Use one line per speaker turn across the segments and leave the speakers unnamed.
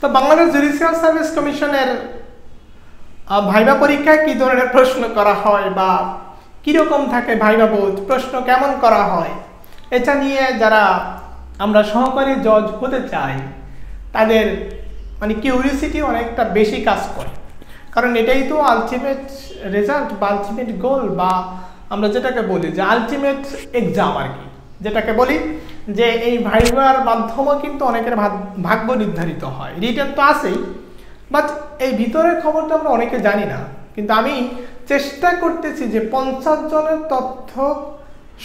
তো Bangladesh judicial service কমিশনের viva পরীক্ষায় কি ধরনের প্রশ্ন করা হয় বা কীরকম থাকে ভাইবা বোধ, প্রশ্ন কেমন করা হয়, এটা নিয়ে যারা আমরা সহকারী জজ হতে চাই তাদের মানে কিউরিওসিটি অনেকটা বেশি কাজ করে, কারণ এটাই তো আলটিমেট রেজাল্ট বা আলটিমেট গোল বা আমরা যেটাকে বলি যে আলটিমেট এক্সাম আর কি, যেটাকে বলি যে এই ভাইবার মাধ্যমে কিন্তু অনেকের ভাগ্য নির্ধারিত হয়। রিটেন তো আছেই, বাট এই ভিতরের খবরটা আমরা অনেকে জানি না, কিন্তু আমি চেষ্টা করতেছি যে 50 জনের তথ্য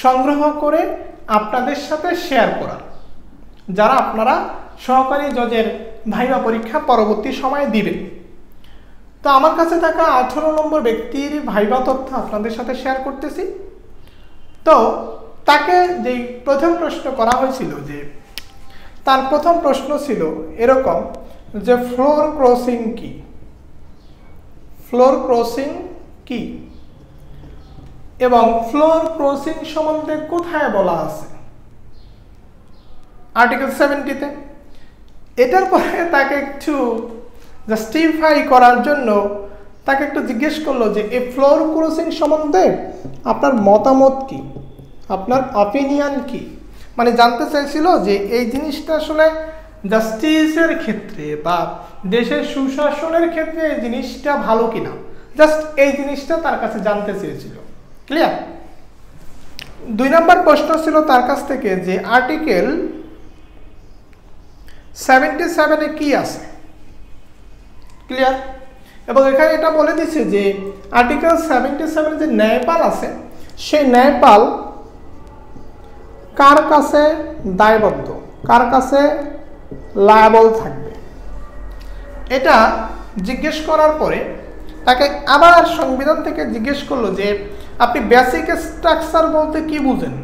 সংগ্রহ করে আপনাদের সাথে শেয়ার করা, যারা আপনারা সহকারী জজের ভাইবা পরীক্ষা পরবর্তী সময়ে দিবেন। তো আমার কাছে থাকা 18 নম্বর ব্যক্তির ভাইবা তথ্য আপনাদের সাথে শেয়ার করতেছি। তো তাকে যেই প্রথম প্রশ্ন করা হয়েছিল, যে তার প্রথম প্রশ্ন ছিল এরকম যে ফ্লোর ক্রসিং কি, ফ্লোর ক্রসিং কি এবং ফ্লোর ক্রসিং সম্বন্ধে কোথায় বলা আছে, আর্টিকেল 70-তে। এটার পরে তাকে একটু জাস্টিফাই করার জন্য তাকে একটু জিজ্ঞেস করলো যে এই ফ্লোর ক্রসিং সম্বন্ধে আপনার মতামত কি, আপনার অপিনিয়ন কি, মানে জানতে চাইছিল যে এই জিনিসটা আসলে জাস্টিসের ক্ষেত্রে বা দেশের সুশাসনের ক্ষেত্রে এই জিনিসটা ভালো কিনা, জাস্ট এই জিনিসটা তার কাছে জানতে চেয়েছিল। ক্লিয়ার? 2 নম্বর প্রশ্ন ছিল তার কাছ থেকে যে আর্টিকেল 77-এ কি আছে। ক্লিয়ার? এবং এখানে এটা বলে দিচ্ছে যে আর্টিকেল 77 যে ন্যায়পাল আছে, সেই ন্যায়পাল কার কাছে দায়বদ্ধ, কার কাছে লায়াবল থাকবে। এটা জিজ্ঞেস করার পরে তাকে আবার সংবিধান থেকে জিজ্ঞেস করলো যে আপনি বেসিক স্ট্রাকচার বলতে কি বুঝেন,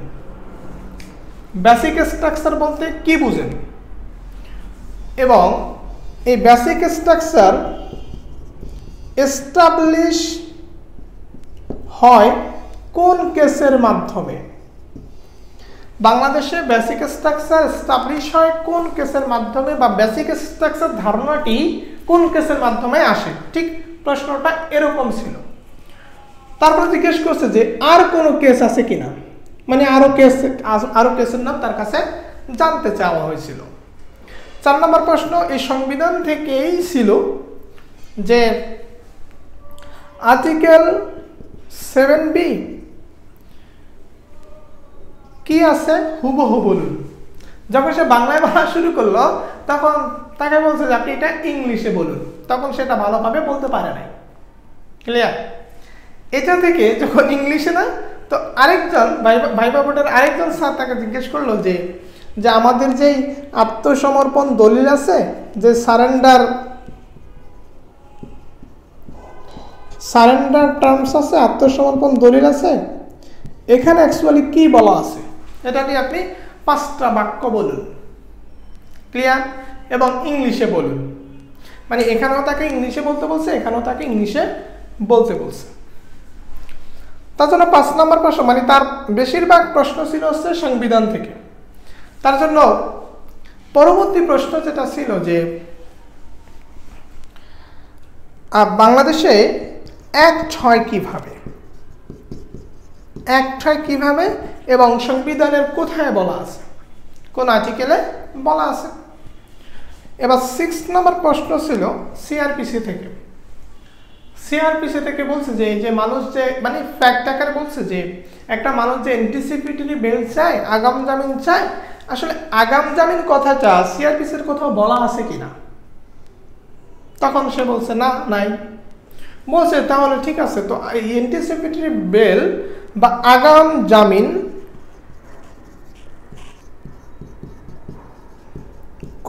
বেসিক স্ট্রাকচার বলতে কি বুঝেন, এবং এই বেসিক স্ট্রাকচার এস্টাবলিশ হয় কোন কেসের মাধ্যমে। বাংলাদেশে বেসিক স্ট্রাকচার এস্টাবলিশ হয় কোন কেসের মাধ্যমে, বা বেসিক স্ট্রাকচার ধারণাটি কোন কেসের মাধ্যমে আসে, ঠিক প্রশ্নটা এরকম ছিল। তারপর জিজ্ঞেস করছে যে আর কোনো কেস আছে কিনা, মানে আরো কেসের নাম তার কাছে জানতে চাওয়া হয়েছিল। 4 নম্বর প্রশ্ন এই সংবিধান থেকেই ছিল যে আর্টিকেল 7B কি আছে হুবহু বলুন। যখন সে বাংলায় বলা শুরু করলো তখন তাকে বলছে যে আপনি এটা ইংলিশে বলুন, তখন সেটা ভালোভাবে বলতে পারে নাই। ক্লিয়ার? এটা থেকে যখন ইংলিশে না, তো আরেকজন ভাইবা বোর্ডের আরেকজন স্যার তাকে জিজ্ঞেস করলো যে আমাদের যেই আত্মসমর্পণ দলিল আছে, যে সারেন্ডার টার্মস আছে, আত্মসমর্পণ দলিল আছে, এখানে অ্যাকচুয়ালি কি বলা আছে, এটা নিয়ে আপনি 5টা বাক্য বলুন। ক্লিয়ার? এবং ইংলিশে বলুন, মানে এখানেও তাকে ইংলিশে বলতে বলছে, এখানেও তাকে ইংলিশে বলতে বলছে। তার জন্য 5 নম্বর প্রশ্ন, মানে তার বেশিরভাগ প্রশ্ন ছিল হচ্ছে সংবিধান থেকে। তার জন্য পরবর্তী প্রশ্ন যেটা ছিল যে বাংলাদেশে অ্যাক্ট হয় কিভাবে, অ্যাক্ট হয় কিভাবে এবং সংবিধানের কোথায় বলা আছে, কোন আর্টিকেলে বলা আছে। এবার 6 নম্বর প্রশ্ন ছিল সিআরপিসি থেকে। সিআরপিসি থেকে বলছে যে এই যে মানুষ যে মানে ফ্যাক্ট আকারে বলছে যে একটা মানুষ যে অ্যান্টিসিপেটরি বেল চায়, আগাম জামিন চায়, আসলে আগাম জামিন কথাটা সিআরপিসির কোথাও বলা আছে কিনা। তখন সে বলছে না, নাই। বলছে তাহলে ঠিক আছে, তো এই অ্যান্টিসিপেটরি বেল বা আগাম জামিন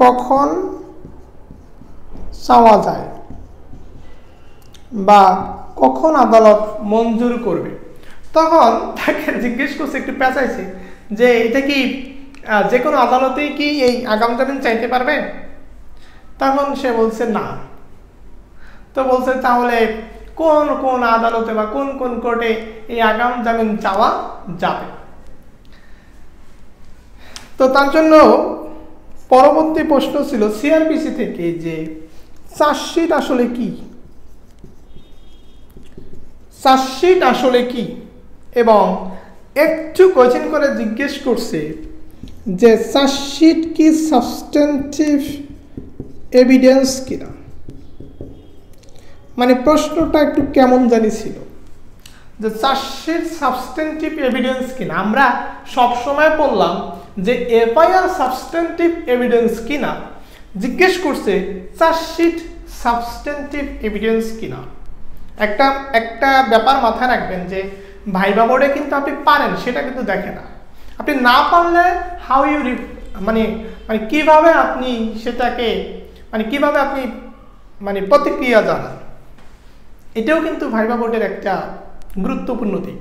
কখন চাওয়া যায় বা কখন আদালত মঞ্জুর করবে। তখন তাকে জিজ্ঞেস করছে, একটু পেঁচাইছে যে এটা কি যে কোনো আদালতেই কি এই আগাম জামিন চাইতে পারবে। তখন সে বলছে না। তো বলছে তাহলে কোন কোন আদালতে বা কোন কোন কোর্টে এই আগাম জামিন চাওয়া যাবে। তো তার জন্য পরবর্তী প্রশ্ন ছিল সিআরপিসি থেকে যে চার্জশিট আসলে কি, চার্জশিট আসলে কি, এবং একটু কোয়েশ্চেন করে জিজ্ঞেস করছে যে চার্জশিট কি সাবস্টেন্টিভ এভিডেন্স কিনা। মানে প্রশ্নটা একটু কেমন জানি ছিল যে চার্জশিট সাবস্টেন্টিভ এভিডেন্স কিনা। আমরা সবসময় বললাম যে এফআইআর সাবস্টেন্টিভ এভিডেন্স কিনা, জিজ্ঞেস করছে চার্জশিট সাবস্টেন্টিভ এভিডেন্স কিনা। একটা ব্যাপার মাথায় রাখবেন যে ভাইবা বোর্ডে কিন্তু আপনি পারেন সেটা কিন্তু দেখে না, আপনি না পারলে হাউ ইউ মানে কিভাবে আপনি সেটাকে কিভাবে আপনি প্রতিক্রিয়া জানান, এটাও কিন্তু ভাইবা বোর্ডের একটা গুরুত্বপূর্ণ দিক।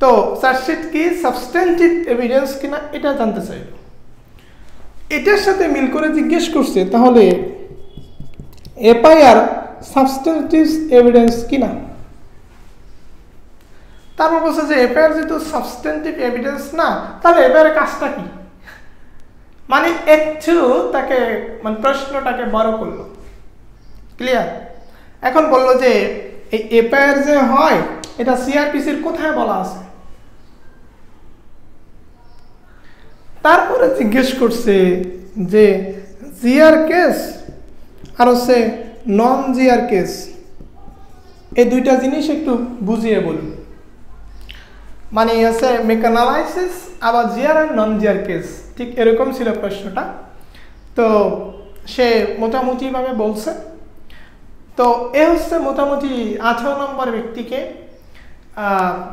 তো চার্জশিট কি সাবস্টেন্টিভ এভিডেন্স কিনা এটা জানতে চাইল, এটার সাথে মিল করে জিজ্ঞেস করছে তাহলে এফআইআর সাবস্টেন্টিভ এভিডেন্স কিনা। তারপর বলছে যে এফআইআর যেহেতু সাবস্টেন্টিভ এভিডেন্স না, তাহলে এফআইআর কাজটা কি, একটু তাকে প্রশ্নটাকে বড় করলো। ক্লিয়ার? এখন বললো যে এই এফআইআর যে হয় এটা সিআরপিসির কোথায় বলা আছে। তারপরে জিজ্ঞেস করছে যে জিআর কেস আর হচ্ছে নন জিআর কেস, এই দুইটা জিনিস একটু বুঝিয়ে বলুন। হচ্ছে মেকানালাইসিস আবার জিআর আর নন জিআর কেস, ঠিক এরকম ছিল প্রশ্নটা। তো সে মোটামুটিভাবে বলছে। তো এ হচ্ছে মোটামুটি 18 নম্বর ব্যক্তিকে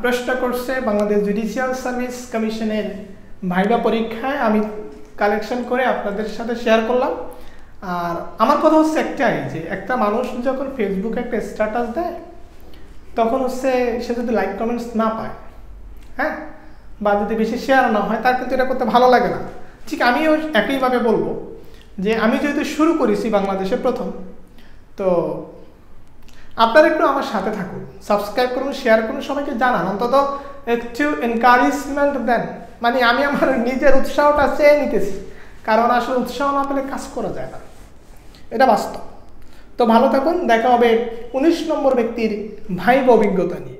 প্রশ্ন করছে বাংলাদেশ জুডিশিয়াল সার্ভিস কমিশনের ভাইবা পরীক্ষায়। আমি কালেকশন করে আপনাদের সাথে শেয়ার করলাম। আর আমার কথা হচ্ছে একটাই, যে একটা মানুষ যখন ফেসবুকে একটা স্ট্যাটাস দেয় তখন হচ্ছে সে যদি লাইক কমেন্টস না পায়, হ্যাঁ, বা যদি বেশি শেয়ার না হয়, তার কিন্তু এটা করতে ভালো লাগে না। ঠিক আমিও একইভাবে বলবো যে আমি যেহেতু শুরু করেছি বাংলাদেশে প্রথম, তো আপনারা একটু আমার সাথে থাকুন, সাবস্ক্রাইব করুন, শেয়ার করুন, সবাইকে জানান, অন্তত একটু এনকারেজমেন্ট দেন। আমি আমার নিজের উৎসাহটা চেয়ে নিতেছি, কারণ আসলে উৎসাহ না পেলে কাজ করা যায় না, এটা বাস্তব। তো ভালো থাকুন, দেখা হবে 19 নম্বর ব্যক্তির ভাইবা অভিজ্ঞতা নিয়ে।